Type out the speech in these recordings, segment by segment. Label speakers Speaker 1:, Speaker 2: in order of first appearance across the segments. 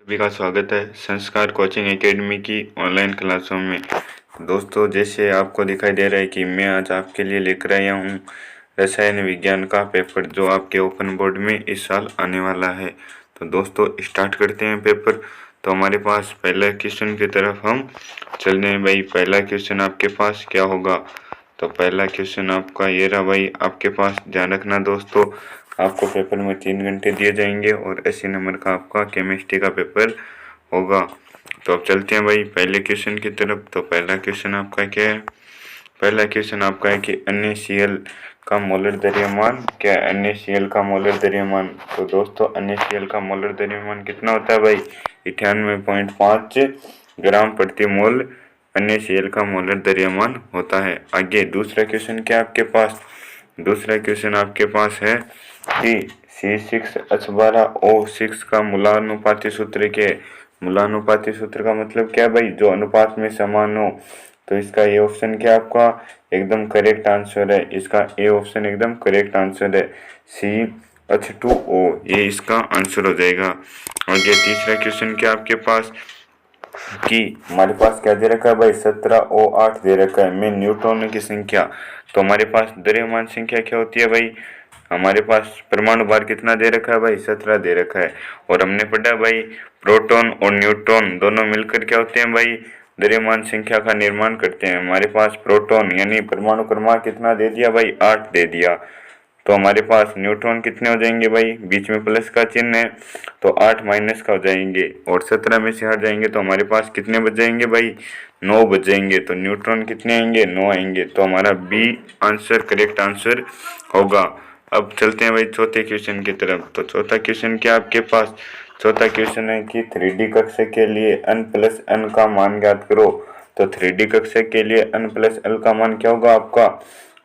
Speaker 1: सभी का स्वागत है संस्कार कोचिंग एकेडमी की ऑनलाइन क्लासों में। दोस्तों, जैसे आपको दिखाई दे रहा है कि मैं आज आपके लिए लेकर आया हूँ रसायन विज्ञान का पेपर, जो आपके ओपन बोर्ड में इस साल आने वाला है। तो दोस्तों, स्टार्ट करते हैं पेपर। तो हमारे पास पहला क्वेश्चन की तरफ हम चल रहे हैं भाई। पहला क्वेश्चन आपके पास क्या होगा? तो पहला क्वेश्चन आपका ये रहा भाई। आपके पास ध्यान रखना दोस्तों, आपको पेपर में 3 घंटे दिए जाएंगे और 80 नंबर का आपका केमिस्ट्री का पेपर होगा। तो अब चलते हैं भाई पहले क्वेश्चन की तरफ। तो पहला क्वेश्चन आपका क्या है? पहला क्वेश्चन आपका है कि NaCl का मोलर द्रव्यमान क्या है? NaCl का मोलर द्रव्यमान। तो दोस्तों, NaCl का मोलर द्रव्यमान कितना होता है भाई? 98.5 ग्राम प्रति मोल NaCl का मोलर द्रव्यमान होता है। आगे दूसरा क्वेश्चन क्या आपके पास? दूसरा क्वेश्चन आपके पास है कि C6H12O6 का मूलानुपाती सूत्र क्या है? मूलानुपाती सूत्र का मतलब क्या है भाई? जो अनुपात में समान हो। तो इसका ए ऑप्शन क्या आपका एकदम करेक्ट आंसर है। इसका ए ऑप्शन एकदम करेक्ट आंसर है। CH2O ये इसका आंसर हो जाएगा। आगे तीसरा क्वेश्चन क्या आपके पास कि हमारे पास क्या दे रखा है भाई? 17O8 दे रखा है में न्यूट्रॉनों की संख्या। तो हमारे पास द्रव्यमान संख्या क्या होती है भाई? हमारे पास परमाणु भार कितना दे रखा है भाई? 17 दे रखा है। और हमने पढ़ा भाई, प्रोटॉन और न्यूट्रॉन दोनों मिलकर क्या होते हैं भाई? द्रव्यमान संख्या का निर्माण करते हैं। हमारे पास प्रोटॉन यानी परमाणु क्रमांक कितना दे दिया भाई? 8 दे दिया। तो हमारे पास न्यूट्रॉन कितने हो जाएंगे भाई? बीच में प्लस का चिन्ह है तो 8 माइनस का हो जाएंगे और 17 में से हट जाएंगे तो हमारे पास कितने बच जाएंगे भाई? 9 बच जाएंगे। तो न्यूट्रॉन कितने आएंगे? 9 आएंगे। तो हमारा बी आंसर करेक्ट आंसर होगा। अब चलते हैं भाई चौथे क्वेश्चन की तरफ। तो चौथा क्वेश्चन क्या आपके पास? चौथा क्वेश्चन है कि 3D कक्षा के लिए n+n का मान ज्ञात करो। तो 3D कक्षा के लिए n+l का मान क्या होगा आपका?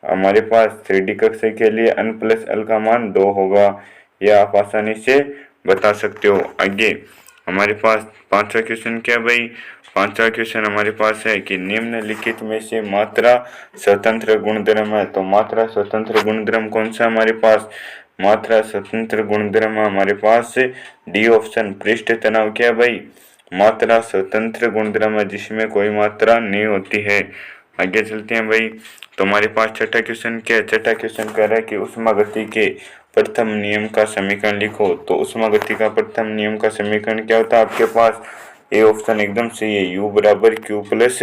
Speaker 1: हमारे पास 3D कक्षा के लिए n+l का मान 2 होगा। यह आप आसानी से बता सकते हो। आगे हमारे पास पांचवा क्वेश्चन क्या है भाई? पांचवा क्वेश्चन हमारे पास है कि निम्नलिखित में से मात्रा स्वतंत्र गुणधर्म है। तो मात्रा स्वतंत्र गुणधर्म कौन सा हमारे पास? मात्रा स्वतंत्र गुणधर्म हमारे पास डी ऑप्शन पृष्ठ तनाव क्या है भाई? मात्रा स्वतंत्र गुणधर्म है जिसमें कोई मात्रा नहीं होती है। आगे चलते हैं भाई। तो हमारे पास छठा क्वेश्चन क्या है? छठा क्वेश्चन कह रहा है कि उष्मागति के प्रथम नियम का समीकरण लिखो। तो उष्मागति का प्रथम नियम का समीकरण क्या होता है आपके पास? ए ऑप्शन एकदम सही है, U बराबर Q प्लस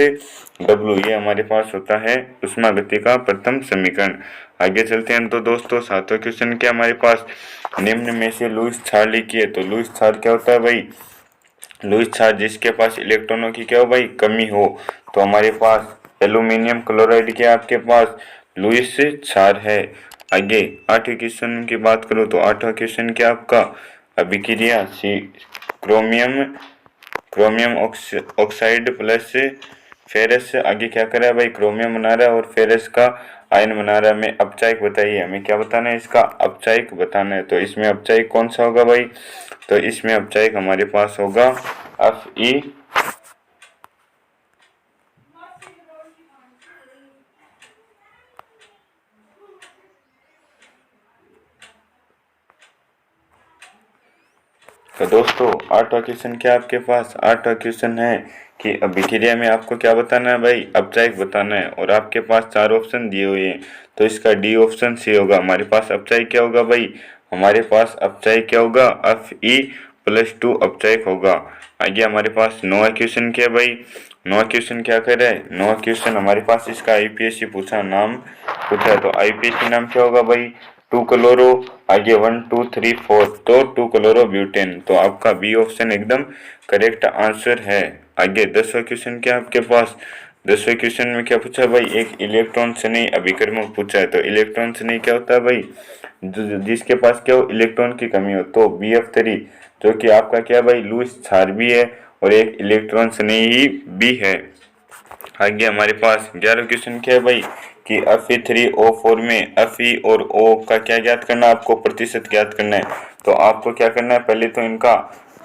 Speaker 1: W। ये हमारे पास होता है उष्मागति का प्रथम समीकरण। आगे चलते हैं। तो दोस्तों, सातवां क्वेश्चन क्या हमारे पास? निम्न में से लुईस क्षार लिखिए। तो लुईस क्षार क्या होता है भाई? लुईस क्षार जिसके पास इलेक्ट्रॉनों की क्या हो भाई? कमी हो। तो हमारे पास एल्यूमिनियम क्लोराइड क्या आपके पास? लुईस क्षार है। आगे आठवें क्वेश्चन की बात करो तो आठवां क्वेश्चन क्या आपका? अभिक्रिया chromium chromium oxide plus ferrous आगे क्या कर रहा है भाई? क्रोमियम बना रहा है और फेरस का आयन बना रहा है। हमें अपचायक बताइए, हमें क्या बताना है? इसका अपचायक बताना है। तो इसमें अपचायक कौन सा होगा भाई? तो इसमें अपचायक हमारे पास होगा Fe। तो दोस्तों, आठवां क्वेश्चन क्या आपके पास? आठवां क्वेश्चन है कि अभिक्रिया में आपको क्या बताना है भाई? अपचायक बताना है। और आपके पास 4 ऑप्शन दिए हुए हैं तो इसका डी ऑप्शन सही होगा। हमारे पास अपचायक क्या होगा भाई? हमारे पास अपचायक क्या होगा? Fe+2 अपचायक होगा। आगे हमारे पास 9वां क्वेश्चन क्या है भाई? 9वां क्वेश्चन क्या कर रहा है? 9वां क्वेश्चन हमारे पास इसका IPSC पूछा, नाम पूछा है। तो IPSC नाम क्या होगा भाई? 2 क्लोरो, आगे 1 2 3 4 तो 2 क्लोरो ब्यूटेन। तो आपका बी ऑप्शन एकदम करेक्ट आंसर है। आगे 10वां क्वेश्चन क्या आपके पास? 10वें क्वेश्चन में क्या पूछा भाई? एक इलेक्ट्रॉन स्नेही अभिकर्मक पूछा है। तो इलेक्ट्रॉन स्नेही क्या होता है भाई? जिसके पास क्या हो? इलेक्ट्रॉन की कमी हो। तो BF3 जो कि आपका क्या भाई? लुईस क्षार भी है और एक इलेक्ट्रॉन स्नेही भी है। आगे हमारे पास 11वां क्वेश्चन क्या है भाई? कि Fe3O4 में Fe और O का क्या ज्ञात करना है? आपको प्रतिशत ज्ञात करना है। तो आपको क्या करना है? पहले तो इनका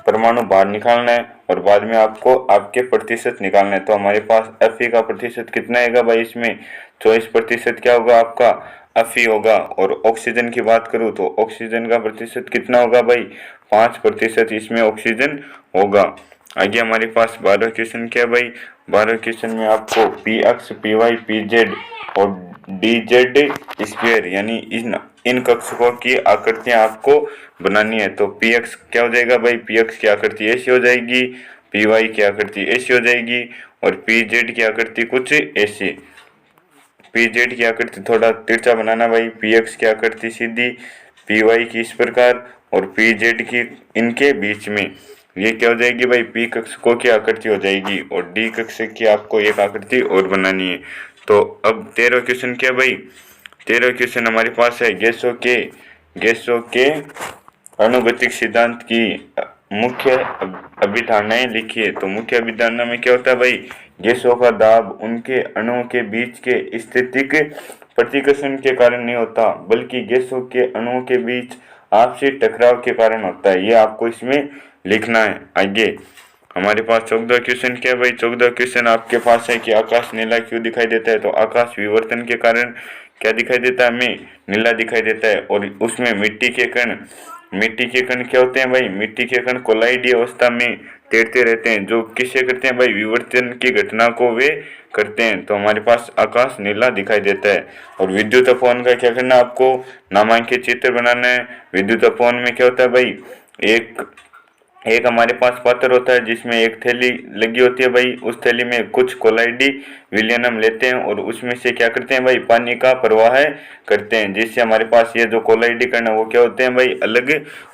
Speaker 1: परमाणु भार निकालना है और बाद में आपको आपके प्रतिशत निकालना है। तो हमारे पास Fe का प्रतिशत कितना आएगा भाई? इसमें 24% क्या होगा आपका? Fe होगा। और ऑक्सीजन की बात करूँ तो ऑक्सीजन का प्रतिशत कितना होगा भाई, 5% इसमें ऑक्सीजन होगा। आगे हमारे पास 12 क्वेश्चन क्या है भाई, 12 क्वेश्चन में आपको P X P Y P Z और डी जेड स्क्वेयर यानी इन कक्षकों की आकृतियां आपको बनानी है। तो पी एक्स क्या हो जाएगा भाई, पी एक्स की आकृति ऐसी हो जाएगी, पी वाई की आकृति ऐसी हो जाएगी और पी जेड की आकृति कुछ ऐसी। पी जेड की आकृति थोड़ा तिरछा बनाना भाई, पी एक्स की आकृति सीधी, पी वाई की इस प्रकार और पी जेड की इनके बीच में, ये क्या हो जाएगी भाई, पी कक्षकों की आकृति हो जाएगी और डी कक्षक की आपको एक आकृति और बनानी है। तो अब 13 क्वेश्चन क्या भाई, 13 क्वेश्चन हमारे पास है गैसों के अणुगतिक सिद्धांत की मुख्य अभिधारणाएं लिखिए। तो मुख्य अभिधारणा में क्या होता है भाई, गैसों का दाब उनके अणुओं के बीच के स्थितिक प्रतिकर्षण के कारण नहीं होता, बल्कि गैसों के अणुओं के बीच आपसी टकराव के कारण होता है। ये आपको इसमें लिखना है। आगे हमारे पास 14 क्वेश्चन क्या है भाई, 14 क्वेश्चन आपके पास है कि आकाश नीला क्यों दिखाई देता है। तो आकाश विवर्तन के कारण क्या दिखाई देता है, हमें नीला दिखाई देता है। और उसमें मिट्टी के कण क्या होते हैं भाई, मिट्टी के कण कोलाइडी अवस्था में तैरते रहते हैं, जो किससे करते हैं भाई, विवर्तन की घटना को वे करते हैं। तो हमारे पास आकाश नीला दिखाई देता है। और विद्युत अपवन का क्या करना, आपको नामांकित चित्र बनाना है। विद्युत अपवन में क्या होता है भाई, एक हमारे पास पात्र होता है जिसमें एक थैली लगी होती है भाई, उस थैली में कुछ कोलाइडी विलयन हम लेते हैं और उसमें से क्या करते हैं भाई, पानी का प्रवाह करते हैं, जिससे हमारे पास ये जो कोलाइडी कण है वो क्या होते हैं भाई, अलग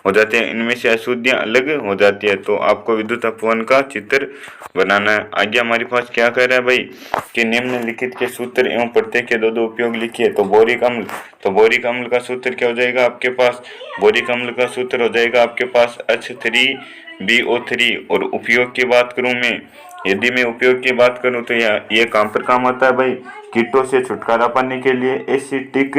Speaker 1: हो जाते हैं, इनमें से अशुद्धियां अलग हो जाती है। तो आपको विद्युत अपवन का चित्र बनाना है। आगे हमारे पास क्या कह रहा है भाई कि निम्नलिखित के सूत्र एवं प्रत्यय के दो उपयोग लिखिए। तो बोरिक अम्ल का सूत्र क्या हो जाएगा आपके पास, बोरिक अम्ल का सूत्र हो जाएगा आपके पास H3BO3। और उपयोग की बात करूं मैं, यदि मैं उपयोग की बात करूं तो ये काम पर काम आता है भाई, कीटों से छुटकारा पाने के लिए एसिटिक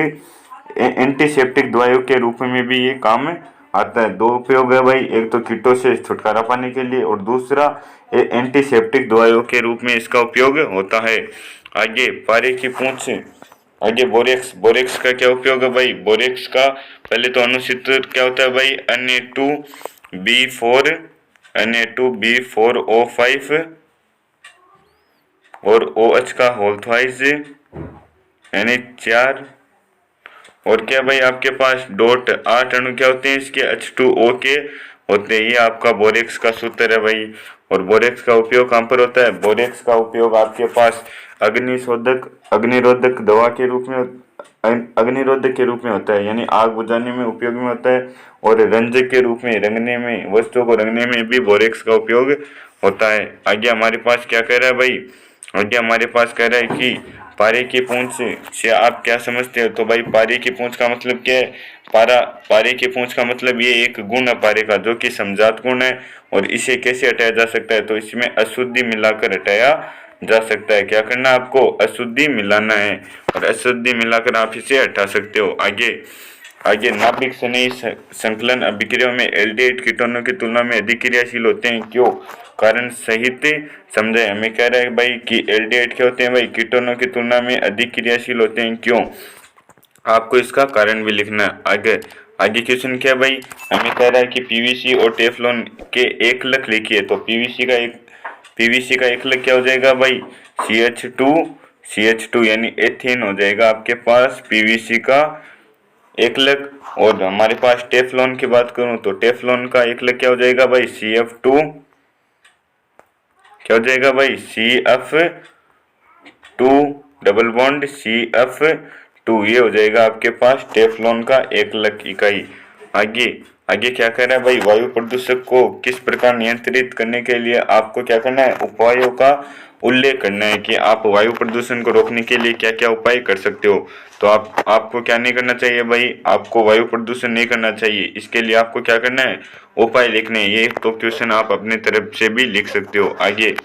Speaker 1: एंटीसेप्टिक दवाइयों के रूप में भी ये काम आता है। दो उपयोग है भाई, एक तो कीटों से छुटकारा पाने के लिए और दूसरा एंटीसेप्टिक दवाइयों के रूप में इसका उपयोग होता है। आगे पारे की पूंछ, आगे बोरेक्स का क्या उपयोग है भाई, बोरेक्स का पहले तो अनुसूत्र क्या होता है भाई, Na2B4O5 और OH का होल ट्वाइस यानी 4। और क्या भाई आपके पास डॉट 8 अणु क्या होते हैं इसके, H2O के होते हैं। ये आपका बोरेक्स का सूत्र है भाई। और बोरेक्स का उपयोग कहाँ पर होता है, बोरेक्स का उपयोग आपके पास अग्निरोधक दवा के रूप में, अग्निरोधक के रूप में होता है, यानी आग बुझाने में उपयोग में होता है। और रंजक के रूप में, रंगने में, वस्तुओं को रंगने में भी बोरेक्स का उपयोग होता है। आगे हमारे पास क्या कह रहा है भाई, आगे हमारे पास कह रहा है कि पारे की पूंछ से आप क्या समझते हो। तो भाई पारे की पूंछ का मतलब क्या है, पारे की पूंछ का मतलब ये एक गुण है पारे का, जो कि समजात गुण है। और इसे कैसे हटाया जा सकता है, तो इसमें अशुद्धि मिलाकर हटाया जा सकता है। क्या करना, आपको अशुद्धि मिलाना है और अशुद्धि मिलाकर आप इसे हटा सकते हो। आगे नाभिक स्नेही संकलन अभिक्रिया में एल्डिहाइड कीटोनों की तुलना में अधिक क्रियाशील होते हैं, क्यों, कारण सहित समझे। हमें कह रहा है भाई कि एल्डिहाइड क्या होते हैं भाई, कीटोनों की तुलना में अधिक क्रियाशील होते हैं, क्यों, आपको इसका कारण भी लिखना है। आगे क्वेश्चन क्या भाई, हमें कह रहा है कि पीवीसी और टेफ्लॉन के एकलक लिखिए। तो पीवीसी का एकलक क्या हो जाएगा भाई, CH2 यानी एथेन हो जाएगा आपके पास पीवीसी का एकलक। और हमारे पास टेफ्लॉन की बात करूं तो टेफ्लॉन का एकलक क्या हो जाएगा भाई, CF2 क्या हो जाएगा भाई, CF2 डबल बॉन्ड CF2, ये हो जाएगा आपके पास टेफ्लॉन का एकलक इकाई। आगे क्या कर रहा है भाई, वायु प्रदूषक को किस प्रकार नियंत्रित करने के लिए आपको क्या करना है, उपायों का उल्लेख करना है कि आप वायु प्रदूषण को रोकने के लिए क्या क्या उपाय कर सकते हो। तो आपको क्या नहीं करना चाहिए भाई, आपको वायु प्रदूषण नहीं करना चाहिए। इसके लिए आपको क्या करना है, उपाय लिखने हैं। ये तो क्वेश्चन आप अपने तरफ से भी लिख सकते हो। आगे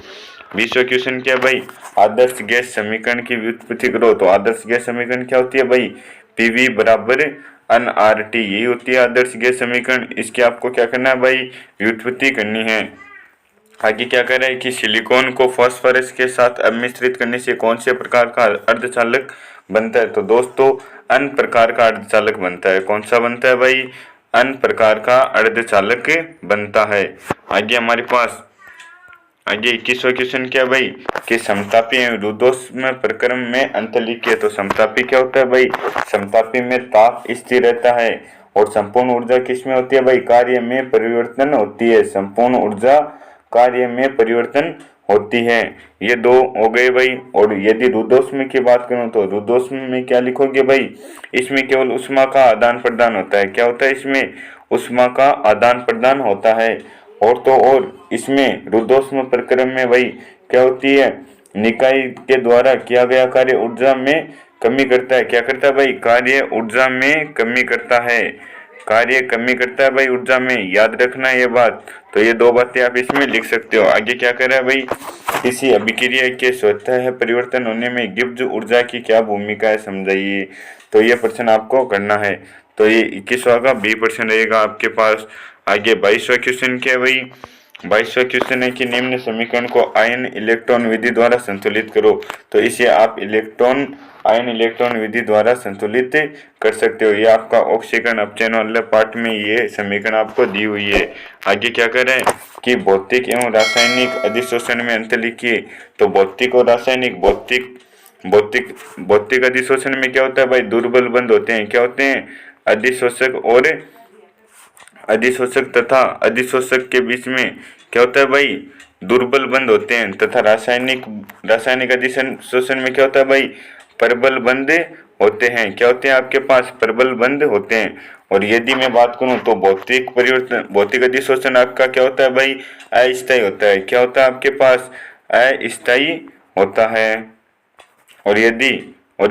Speaker 1: 20वां क्वेश्चन क्या भाई, आदर्श गैस समीकरण की व्युत्पत्ति करो। तो आदर्श गैस समीकरण क्या होती है भाई, PV बराबर nRT, यही होती है आदर्श गैस समीकरण। इसकी आपको क्या करना है भाई, व्युत्पत्ति करनी है। आगे क्या कह रहा है कि सिलिकॉन को फास्फोरस के साथ मिश्रित करने से कौन से प्रकार का अर्धचालक बनता है। तो दोस्तों अन्य प्रकार का अर्धचालक बनता है। कौन सा बनता है भाई? अन्य प्रकार का अर्धचालक बनता है। आगे हमारे पास आगे 21वां क्वेश्चन क्या है भाई कि समतापी एवं रुद्धोष्म प्रक्रम में अंतर लिखिए। तो समतापी क्या होता है भाई? समतापी में ताप स्थिर रहता है और संपूर्ण ऊर्जा किसमें होती है भाई? कार्य में परिवर्तन होती है। संपूर्ण ऊर्जा कार्य में परिवर्तन होती है। ये दो हो गए भाई। और यदि रुद्धोष्म की बात करूं तो रुद्धोष्म में क्या लिखोगे भाई? इसमें केवल ऊष्मा का आदान प्रदान होता है। क्या होता है इसमें? ऊष्मा का आदान प्रदान होता है। और तो और इसमें रुद्धोष्म प्रक्रम में भाई क्या होती है? निकाय के द्वारा किया गया कार्य ऊर्जा में कमी करता है। क्या करता है भाई? कार्य ऊर्जा में कमी करता है। कार्य कमी करता है भाई ऊर्जा में, याद रखना ये बात। तो ये दो बातें आप इसमें लिख सकते हो। आगे क्या कर रहा है भाई? किसी अभिक्रिया के स्वतः परिवर्तन होने में गिब्ज ऊर्जा की क्या भूमिका है समझाइए। तो ये प्रश्न आपको करना है। तो ये 21वां का बी प्रश्न रहेगा आपके पास। आगे 22वां क्वेश्चन क्या है भाई? 22वां क्वेश्चन है कि निम्न समीकरण को आयन इलेक्ट्रॉन विधि द्वारा संतुलित करो। तो इसे आप आयन इलेक्ट्रॉन विधि द्वारा संतुलित कर सकते हो। ये आपका ऑक्सीकरण अपचयन वाले पार्ट में ये समीकरण आपको दी हुई है। आगे क्या कर रहे हैं कि भौतिक एवं रासायनिक अधिशोषण में अंतर लिखिए। तो भौतिक और रासायनिक भौतिक अधिशोषण में क्या होता है भाई? दुर्बल बंध होते हैं। क्या होते हैं? अधिशोषक तथा अधिशोषक के बीच में क्या होता है भाई? दुर्बल बंध होते हैं। तथा रासायनिक अधिशोषण में क्या होता है भाई? प्रबल बंध होते हैं। क्या होते हैं आपके पास? प्रबल बंध होते हैं। और यदि मैं बात करूं तो भौतिक अधिशोषण आपका क्या होता है भाई? अस्थायी होता है। क्या होता है आपके पास? अस्थायी होता है। और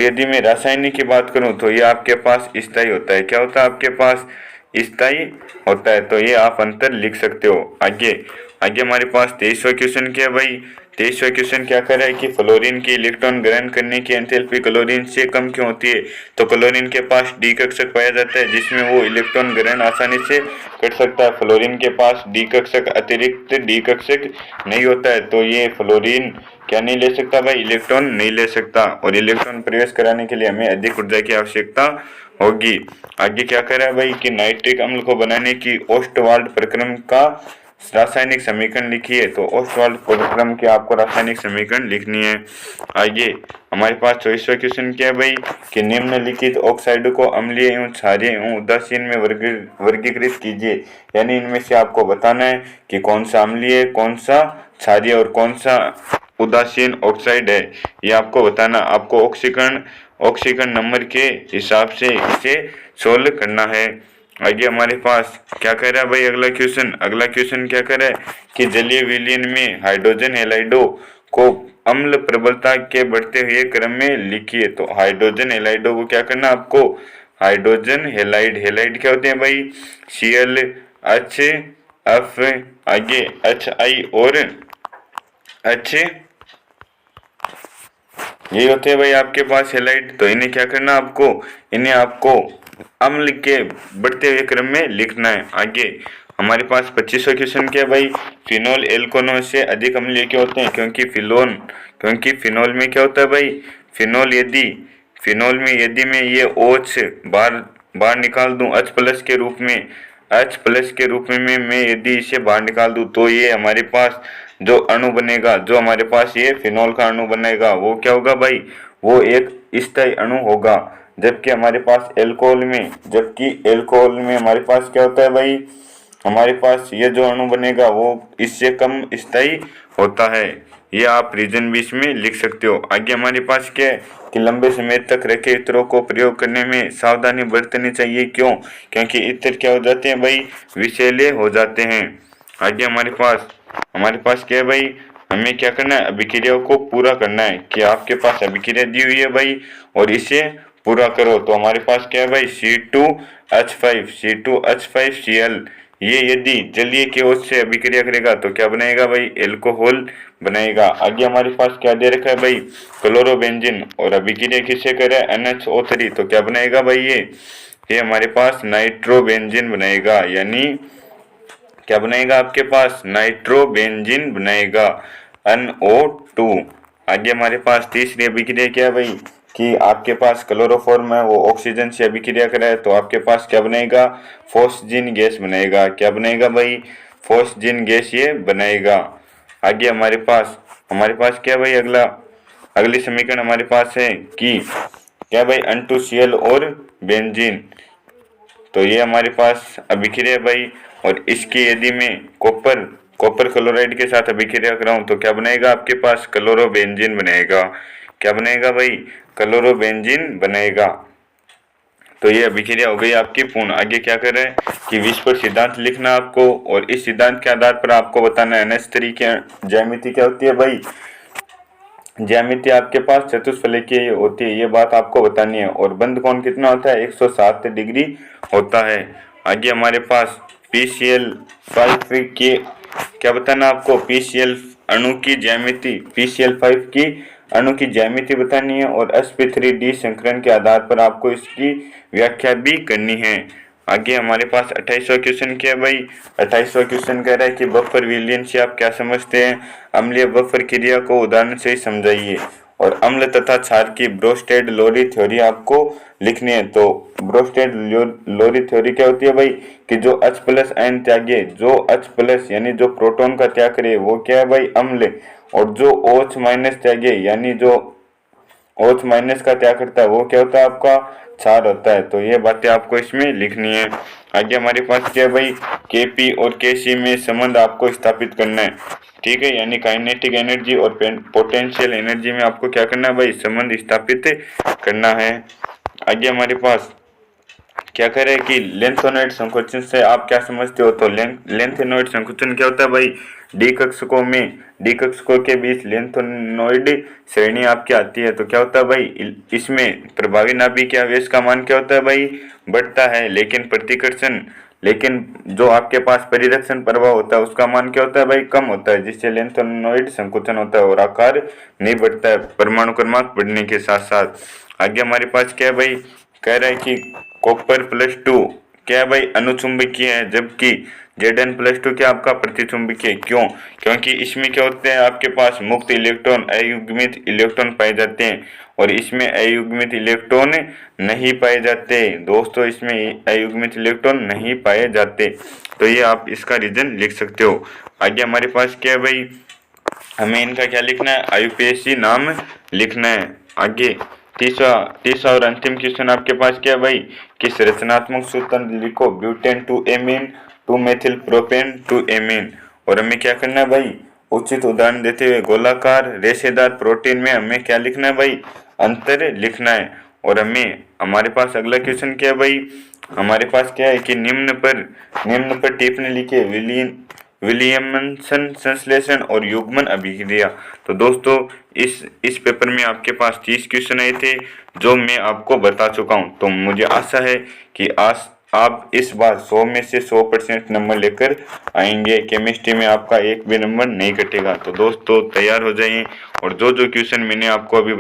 Speaker 1: यदि मैं रासायनिक की बात करूं तो ये आपके पास स्थायी होता है। क्या होता है आपके पास? स्थायी होता है। तो ये आप अंतर लिख सकते हो। आगे हमारे पास 23वां क्वेश्चन क्या है भाई? 23वां क्वेश्चन क्या कर रहा है कि फ्लोरीन की इलेक्ट्रॉन ग्रहण करने की एंथैल्पी क्लोरीन से कम क्यों होती है? तो क्लोरीन के पास डी कक्षक पाया जाता है जिसमें वो इलेक्ट्रॉन ग्रहण आसानी से कर सकता है। फ्लोरीन के पास डी कक्षक अतिरिक्त डी कक्षक नहीं होता है। तो ये फ्लोरीन क्या नहीं ले सकता भाई? इलेक्ट्रॉन नहीं ले सकता। और इलेक्ट्रॉन प्रवेश कराने के लिए हमें अधिक ऊर्जा की आवश्यकता होगी। आगे क्या कर रहा है भाई कि नाइट्रिक अम्ल को बनाने की ओस्टवाल्ड प्रक्रम का रासायनिक समीकरण लिखिए। तो ओस्टवाल्ड प्रक्रम की आपको रासायनिक समीकरण लिखनी है। आगे हमारे पास 24वां क्वेश्चन क्या है भाई कि निम्नलिखित ऑक्साइड को अम्लीय एवं क्षारीय एवं उदासीन में वर्गीकृत कीजिए। यानी इनमें से आपको बताना है कि कौन सा अम्लीय, कौन सा क्षारीय और कौन सा उदासीन ऑक्साइड है। ये आपको बताना। आपको ऑक्सीकरण नंबर के हिसाब से इसे सोल्व करना है। आगे हमारे पास क्या कह रहा है भाई? अगला क्वेश्चन क्या कह रहा है कि जलीय विलयन में हाइड्रोजन हैलाइडो को अम्ल प्रबलता के बढ़ते हुए क्रम में लिखिए। तो हाइड्रोजन हैलाइडो को क्या करना आपको? हाइड्रोजन हैलाइड क्या होते हैं भाई? Cl HF आगे HI और H ये होते हैं भाई आपके पास हैलाइड। तो इन्हें क्या करना आपको? इन्हें आपको अम्ल के बढ़ते हुए क्रम में लिखना है। आगे हमारे पास 25वां क्वेश्चन क्या है भाई? फिनोल एल्कोनोल से अधिक अम्लीय क्यों होते हैं? क्योंकि फिनोल में क्या होता है भाई? फिनोल में यदि मैं ये OH बाहर निकाल दूं H प्लस के रूप में मैं यदि इसे बाहर निकाल दूं तो ये हमारे पास जो अणु बनेगा, जो हमारे पास ये फिनोल का अणु बनेगा वो क्या होगा भाई? वो एक स्थायी अणु होगा। जबकि एल्कोहल में हमारे पास क्या होता है भाई? हमारे पास ये जो अणु बनेगा वो इससे कम स्थायी होता है। ये आप रीजन भी इसमें लिख सकते हो। आगे हमारे पास क्या है कि लंबे समय तक रखे इत्रों को प्रयोग करने में सावधानी बरतनी चाहिए। क्यों? क्योंकि इत्र क्या हो जाते हैं भाई? विषैले हो जाते हैं। आगे हमारे पास क्या है भाई? हमें क्या करना है? अभिक्रिया को पूरा करना है कि आपके पास अभिक्रिया दी हुई है भाई और इसे पूरा करो। तो हमारे पास क्या है भाई? C2H5Cl ये यदि जलीय की ओर से अभिक्रिया करेगा तो क्या बनाएगा भाई? एल्कोहल बनाएगा। आगे हमारे पास क्या दे रखा है भाई? क्लोरोबेंजीन और अभिक्रिया किससे करे? NHO3 तो क्या बनाएगा भाई? ये हमारे पास नाइट्रोबेंजीन बनाएगा। यानी क्या बनाएगा आपके पास? नाइट्रोबेंजीन बनाएगा NO2। आगे हमारे पास तीसरी अभिक्रिया क्या है भाई? कि आपके पास क्लोरोफॉर्म है वो ऑक्सीजन से अभिक्रिया करे तो आपके पास क्या बनेगा, फॉस्जीन गैस बनेगा। क्या बनेगा भाई, फॉस्जीन गैस ये बनाएगा। आगे हमारे पास क्या भाई, अगली समीकरण हमारे पास है कि क्या भाई, N2Cl और बेंजीन। तो ये हमारे पास अभिक्रिया भाई, और इसकी यदि मैं कॉपर क्लोराइड के साथ अभिक्रिया कराऊं तो क्या बनेगा, आपके पास क्लोरोबेंजीन बनेगा। क्या बनेगा भाई, क्लोरोबेंजीन बनेगा। तो ये अभिक्रिया हो गई आपकी पूर्ण। आगे क्या कर रहे हैं कि विस्फोट सिद्धांत लिखना आपको, और इस सिद्धांत के आधार पर आपको बताना है NH3 की ज्यामिति क्या होती है भाई। ज्यामिति आपके पास चतुष्फलकीय होती है, ये बात आपको बतानी है। और बंद कोण कितना होता है, 107 डिग्री होता है। आगे हमारे पास PCl5 की क्या बताना आपको, PCl अणु की ज्यामिति, PCl5 की अणु की ज्यामिति बतानी है, और sp3d संकरण के आधार पर आपको इसकी व्याख्या भी करनी है। आगे हमारे पास 28वां क्वेश्चन क्या है भाई, 28वां क्वेश्चन कह रहा है कि बफर विलयन से आप क्या समझते हैं, अम्लीय बफर क्रिया को उदाहरण से ही समझाइए। और अम्ल तथा क्षार की ब्रोस्टेड लोरी थ्योरी आपको लिखनी है। तो ब्रोस्टेड लोरी थ्योरी क्या होती है भाई, कि जो H प्लस आयन त्यागे, जो H प्लस यानी जो प्रोटॉन का त्याग करे वो क्या है भाई, अम्ल, और जो OH माइनस त्यागे यानी जो OH माइनस का त्याग करता है वो क्या होता है आपका, क्षार होता है। तो ये बातें आपको इसमें लिखनी है। आगे हमारे पास क्या है भाई, Kp और Kc में संबंध आपको स्थापित करना है, ठीक है, यानी काइनेटिक एनर्जी और पोटेंशियल एनर्जी में आपको क्या करना है भाई, संबंध स्थापित करना है। आगे हमारे पास क्या कह रहे हैं कि लेंथेनॉइड संकुचन से आप क्या समझते हो। तो लेंथेनॉइड संकुचन क्या होता है भाई, डी कक्षकों के बीच लेंथेनॉइड श्रेणी आपकी आती है। तो क्या होता है भाई, इसमें प्रभावी नाभिकीय आवेश का मान क्या होता है भाई, बढ़ता है, लेकिन जो आपके पास परिरक्षण प्रभाव होता है उसका मान क्या होता है भाई, कम होता है, जिससे लेंथेनॉइड संकुचन होता है और आकार नहीं बढ़ता है परमाणु क्रमांक बढ़ने के साथ साथ। आगे हमारे पास क्या है भाई, कह रहा है कि कॉपर+2 क्या है भाई, अनुचुंबकीय है, जबकि Zn+2 क्या आपका प्रतिचुंबकीय। क्यों, क्योंकि इसमें क्या होते हैं आपके पास मुक्त इलेक्ट्रॉन, अयुग्मित इलेक्ट्रॉन पाए जाते हैं, और इसमें अयुग्मित इलेक्ट्रॉन नहीं पाए जाते दोस्तों, इसमें अयुग्मित इलेक्ट्रॉन नहीं पाए जाते। तो ये आप इसका रीजन लिख सकते हो। आगे हमारे पास क्या है भाई, हमें इनका क्या लिखना है, IUPAC नाम लिखना है। आगे तीसरा और अंतिम क्वेश्चन आपके पास क्या है भाई, कि संरचनात्मक सूत्र लिखो, butane two amine to methyl propane two amine. और हमें क्या करना है भाई, उचित उदाहरण देते हुए गोलाकार रेशेदार प्रोटीन में हमें क्या लिखना है भाई, अंतर लिखना है। और हमारे पास अगला क्वेश्चन क्या है भाई, हमारे पास क्या है कि निम्न पर टिप्पणी लिखे, विलियमसन संश्लेषण और युग्मन अभिक्रिया। तो दोस्तों इस पेपर में आपके पास 30 क्वेश्चन आए थे जो मैं आपको बता चुका हूं। तो मुझे आशा है कि आज आप इस बार 100 में से 100% नंबर लेकर आएंगे। केमिस्ट्री में आपका एक भी नंबर नहीं कटेगा। तो दोस्तों तैयार हो जाइए, और जो क्वेश्चन मैंने आपको अभी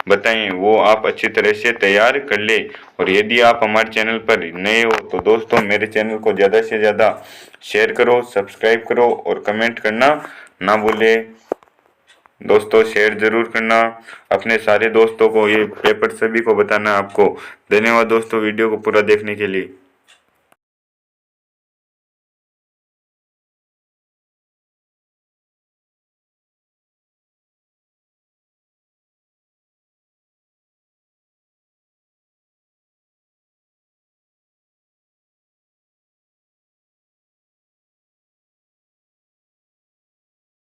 Speaker 1: बताए वो आप अच्छी तरह से तैयार कर ले। और यदि आप हमारे चैनल पर नए हो तो दोस्तों मेरे चैनल को ज़्यादा से ज़्यादा शेयर करो, सब्सक्राइब करो और कमेंट करना ना भूले। दोस्तों शेयर जरूर करना अपने सारे दोस्तों को, ये पेपर सभी को बताना आपको। धन्यवाद दोस्तों वीडियो को पूरा देखने के लिए।